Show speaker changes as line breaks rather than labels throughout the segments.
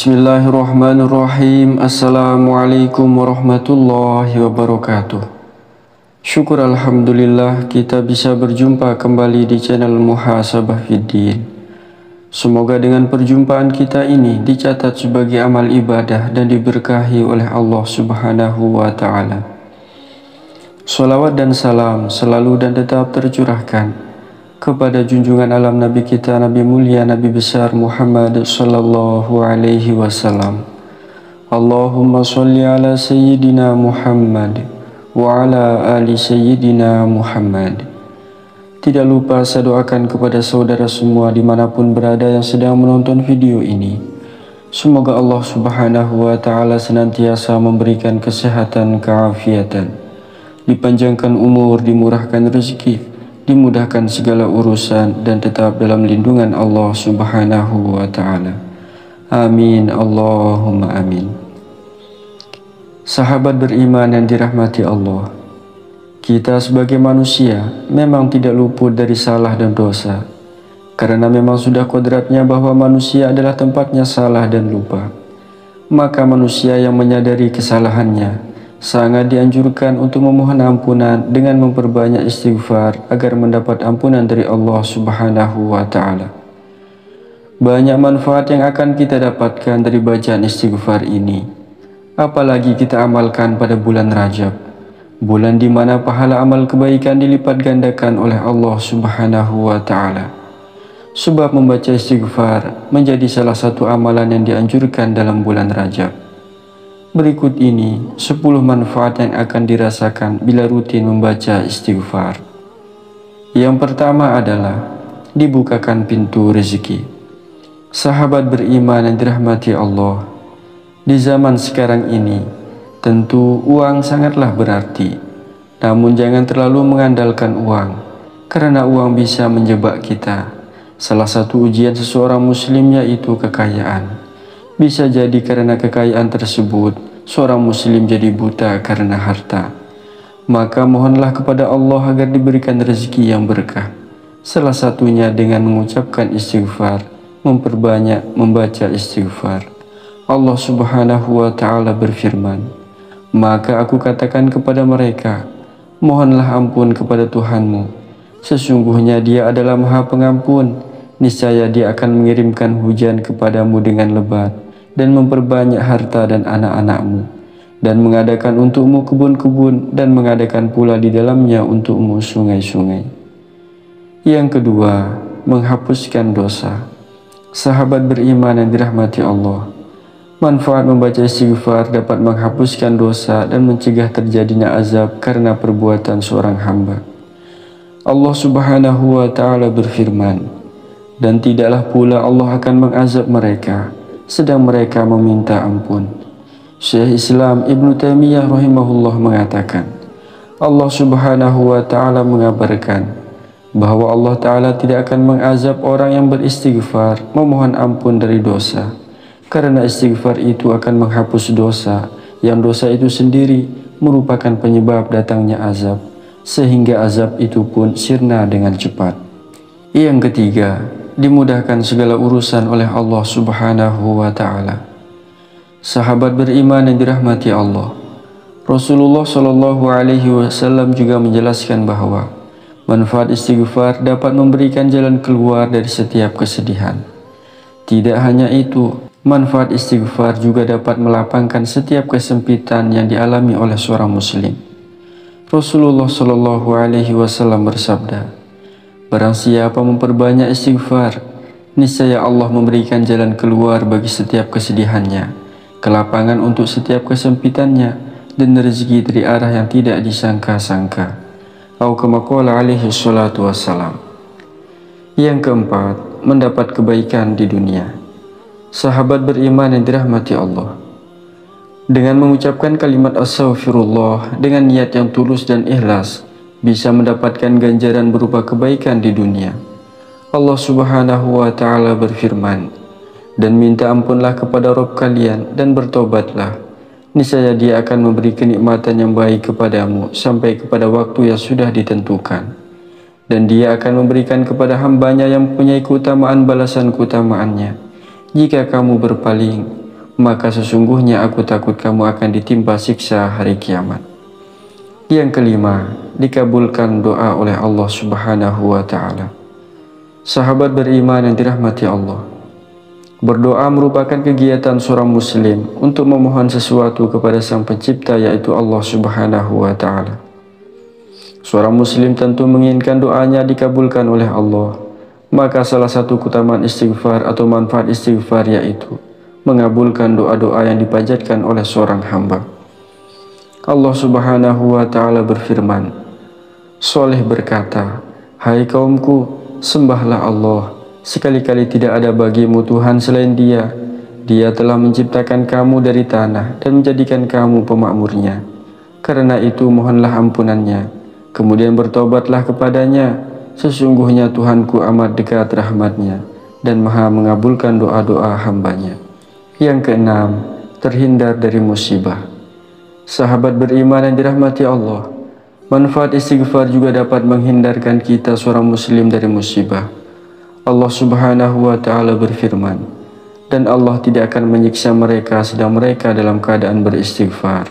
Bismillahirrahmanirrahim. Assalamualaikum warahmatullahi wabarakatuh. Syukur alhamdulillah kita bisa berjumpa kembali di channel Muhasabah Fiddin. Semoga dengan perjumpaan kita ini dicatat sebagai amal ibadah dan diberkahi oleh Allah Subhanahu wa ta'ala. Salawat dan salam selalu dan tetap tercurahkan kepada junjungan alam Nabi kita, Nabi mulia, Nabi besar Muhammad sallallahu alaihi wasallam. Allahumma salli ala Sayyidina Muhammad wa ala ali Sayyidina Muhammad. Tidak lupa saya doakan kepada saudara semua dimanapun berada yang sedang menonton video ini. Semoga Allah Subhanahu wa ta'ala senantiasa memberikan kesehatan, keafiatan, dipanjangkan umur, dimurahkan rezeki, dimudahkan segala urusan, dan tetap dalam lindungan Allah Subhanahu wa ta'ala. Amin, Allahumma amin. Sahabat beriman yang dirahmati Allah, kita sebagai manusia memang tidak luput dari salah dan dosa, karena memang sudah kodratnya bahwa manusia adalah tempatnya salah dan lupa. Maka manusia yang menyadari kesalahannya sangat dianjurkan untuk memohon ampunan dengan memperbanyak istighfar agar mendapat ampunan dari Allah Subhanahu wa ta'ala. Banyak manfaat yang akan kita dapatkan dari bacaan istighfar ini, apalagi kita amalkan pada bulan Rajab, bulan di mana pahala amal kebaikan dilipat gandakan oleh Allah Subhanahu wa ta'ala. Sebab membaca istighfar menjadi salah satu amalan yang dianjurkan dalam bulan Rajab. Berikut ini 10 manfaat yang akan dirasakan bila rutin membaca istighfar. Yang pertama adalah dibukakan pintu rezeki. Sahabat beriman yang dirahmati Allah, di zaman sekarang ini tentu uang sangatlah berarti. Namun jangan terlalu mengandalkan uang, karena uang bisa menjebak kita. Salah satu ujian seseorang muslim yaitu kekayaan. Bisa jadi karena kekayaan tersebut, seorang muslim jadi buta karena harta. Maka mohonlah kepada Allah agar diberikan rezeki yang berkah. Salah satunya dengan mengucapkan istighfar, memperbanyak membaca istighfar. Allah Subhanahu wa ta'ala berfirman, maka aku katakan kepada mereka, mohonlah ampun kepada Tuhanmu. Sesungguhnya Dia adalah Maha Pengampun. Niscaya Dia akan mengirimkan hujan kepadamu dengan lebat, dan memperbanyak harta dan anak-anakmu, dan mengadakan untukmu kebun-kebun, dan mengadakan pula di dalamnya untukmu sungai-sungai. Yang kedua, menghapuskan dosa. Sahabat beriman yang dirahmati Allah, manfaat membaca istighfar dapat menghapuskan dosa dan mencegah terjadinya azab karena perbuatan seorang hamba. Allah Subhanahu wa ta'ala berfirman, dan tidaklah pula Allah akan mengazab mereka sedang mereka meminta ampun. Syekh Islam Ibn Taimiyah rahimahullah mengatakan, Allah Subhanahu wa ta'ala mengabarkan bahwa Allah ta'ala tidak akan mengazab orang yang beristighfar memohon ampun dari dosa, karena istighfar itu akan menghapus dosa, yang dosa itu sendiri merupakan penyebab datangnya azab, sehingga azab itu pun sirna dengan cepat. Yang ketiga, dimudahkan segala urusan oleh Allah Subhanahu wa ta'ala. Sahabat beriman yang dirahmati Allah, Rasulullah Shallallahu alaihi wasallam juga menjelaskan bahwa manfaat istighfar dapat memberikan jalan keluar dari setiap kesedihan. Tidak hanya itu, manfaat istighfar juga dapat melapangkan setiap kesempitan yang dialami oleh seorang muslim. Rasulullah Shallallahu alaihi wasallam bersabda, barang siapa memperbanyak istighfar, niscaya Allah memberikan jalan keluar bagi setiap kesedihannya, kelapangan untuk setiap kesempitannya, dan rezeki dari arah yang tidak disangka-sangka. Atau kama qala alaihi salatu wassalam. Yang keempat, mendapat kebaikan di dunia. Sahabat beriman yang dirahmati Allah, dengan mengucapkan kalimat astaghfirullah dengan niat yang tulus dan ikhlas, bisa mendapatkan ganjaran berupa kebaikan di dunia. Allah Subhanahu wa ta'ala berfirman, dan minta ampunlah kepada Rabb kalian dan bertobatlah, niscaya Dia akan memberi kenikmatan yang baik kepadamu sampai kepada waktu yang sudah ditentukan. Dan Dia akan memberikan kepada hambanya yang mempunyai keutamaan balasan keutamaannya. Jika kamu berpaling, maka sesungguhnya aku takut kamu akan ditimpa siksa hari kiamat. Yang kelima, dikabulkan doa oleh Allah Subhanahu wa Ta'ala. Sahabat beriman yang dirahmati Allah, berdoa merupakan kegiatan seorang muslim untuk memohon sesuatu kepada Sang Pencipta, yaitu Allah Subhanahu wa Ta'ala. Seorang muslim tentu menginginkan doanya dikabulkan oleh Allah, maka salah satu keutamaan istighfar atau manfaat istighfar yaitu mengabulkan doa-doa yang dipanjatkan oleh seorang hamba. Allah Subhanahu wa Ta'ala berfirman, Soleh berkata, "Hai kaumku, sembahlah Allah. Sekali-kali tidak ada bagimu Tuhan selain Dia. Dia telah menciptakan kamu dari tanah dan menjadikan kamu pemakmurnya. Karena itu mohonlah ampunannya, kemudian bertobatlah kepadanya. Sesungguhnya Tuhanku amat dekat rahmatnya dan maha mengabulkan doa-doa hambanya." Yang keenam, terhindar dari musibah. Sahabat beriman yang dirahmati Allah, manfaat istighfar juga dapat menghindarkan kita seorang muslim dari musibah. Allah Subhanahu wa Ta'ala berfirman, "Dan Allah tidak akan menyiksa mereka sedang mereka dalam keadaan beristighfar."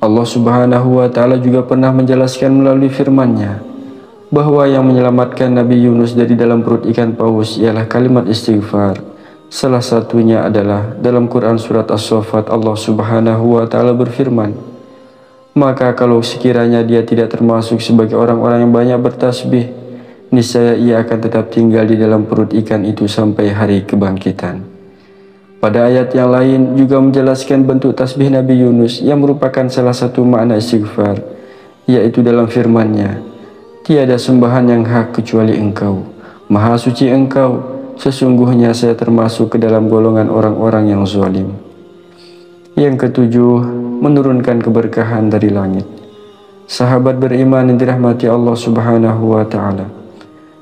Allah Subhanahu wa Ta'ala juga pernah menjelaskan melalui firman-Nya bahwa yang menyelamatkan Nabi Yunus dari dalam perut ikan paus ialah kalimat istighfar. Salah satunya adalah dalam Quran surat As-Saffat. Allah Subhanahu wa Ta'ala berfirman, "Maka kalau sekiranya dia tidak termasuk sebagai orang-orang yang banyak bertasbih, niscaya ia akan tetap tinggal di dalam perut ikan itu sampai hari kebangkitan." Pada ayat yang lain juga menjelaskan bentuk tasbih Nabi Yunus yang merupakan salah satu makna istighfar, yaitu dalam firman-Nya, "Tiada sembahan yang hak kecuali Engkau, Maha Suci Engkau, sesungguhnya saya termasuk ke dalam golongan orang-orang yang zalim." Yang ketujuh, menurunkan keberkahan dari langit. Sahabat beriman yang dirahmati Allah Subhanahu wa Ta'ala,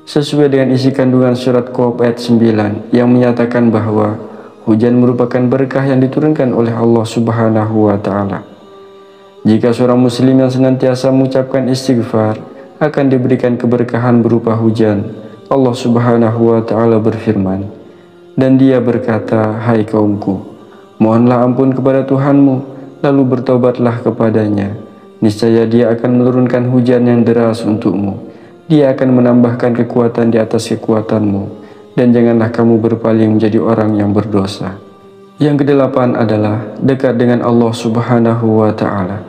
sesuai dengan isi kandungan surat Qaf ayat 9 yang menyatakan bahwa hujan merupakan berkah yang diturunkan oleh Allah Subhanahu wa Ta'ala. Jika seorang muslim yang senantiasa mengucapkan istighfar akan diberikan keberkahan berupa hujan. Allah Subhanahu wa Ta'ala berfirman, "Dan dia berkata, hai kaumku, mohonlah ampun kepada Tuhanmu, lalu bertobatlah kepadanya. Niscaya Dia akan menurunkan hujan yang deras untukmu. Dia akan menambahkan kekuatan di atas kekuatanmu, dan janganlah kamu berpaling menjadi orang yang berdosa." Yang kedelapan adalah dekat dengan Allah Subhanahu wa Ta'ala.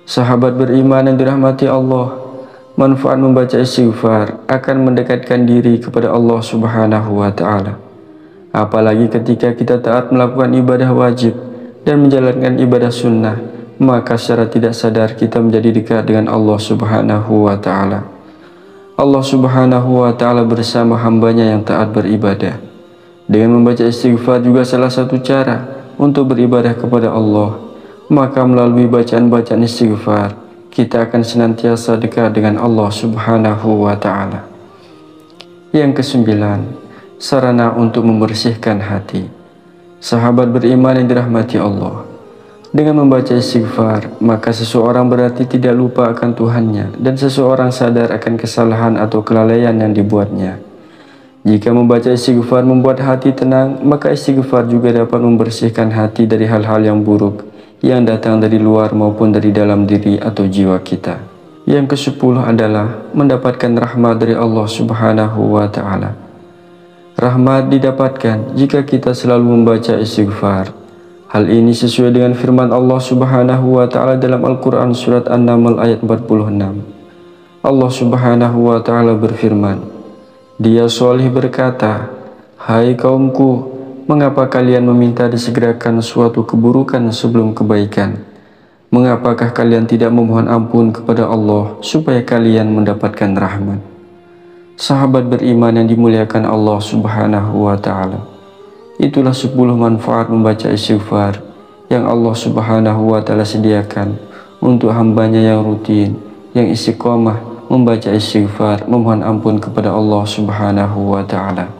Sahabat beriman yang dirahmati Allah, manfaat membaca istighfar akan mendekatkan diri kepada Allah Subhanahu wa Ta'ala. Apalagi ketika kita taat melakukan ibadah wajib dan menjalankan ibadah sunnah, maka secara tidak sadar kita menjadi dekat dengan Allah Subhanahu wa Ta'ala. Allah Subhanahu wa Ta'ala bersama hambanya yang taat beribadah. Dengan membaca istighfar juga salah satu cara untuk beribadah kepada Allah. Maka melalui bacaan-bacaan istighfar, kita akan senantiasa dekat dengan Allah Subhanahu wa Ta'ala. Yang kesembilan, sarana untuk membersihkan hati. Sahabat beriman yang dirahmati Allah, dengan membaca istighfar, maka seseorang berarti tidak lupa akan Tuhannya dan seseorang sadar akan kesalahan atau kelalaian yang dibuatnya. Jika membaca istighfar membuat hati tenang, maka istighfar juga dapat membersihkan hati dari hal-hal yang buruk yang datang dari luar maupun dari dalam diri atau jiwa kita. Yang ke-10 adalah mendapatkan rahmat dari Allah Subhanahu wa Ta'ala. Rahmat didapatkan jika kita selalu membaca istighfar. Hal ini sesuai dengan firman Allah Subhanahu wa Ta'ala dalam Al-Quran surat An-Naml ayat 46. Allah Subhanahu wa Ta'ala berfirman, "Dia Shalih berkata, hai kaumku, mengapa kalian meminta disegerakan suatu keburukan sebelum kebaikan? Mengapakah kalian tidak memohon ampun kepada Allah supaya kalian mendapatkan rahmat?" Sahabat beriman yang dimuliakan Allah Subhanahu wa Ta'ala, itulah 10 manfaat membaca istighfar yang Allah Subhanahu wa Ta'ala sediakan untuk hambanya yang rutin, yang istiqomah membaca istighfar, memohon ampun kepada Allah Subhanahu wa Ta'ala.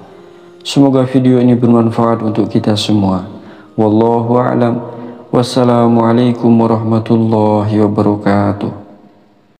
Semoga video ini bermanfaat untuk kita semua. Wallahu a'lam. Wassalamualaikum warahmatullahi wabarakatuh.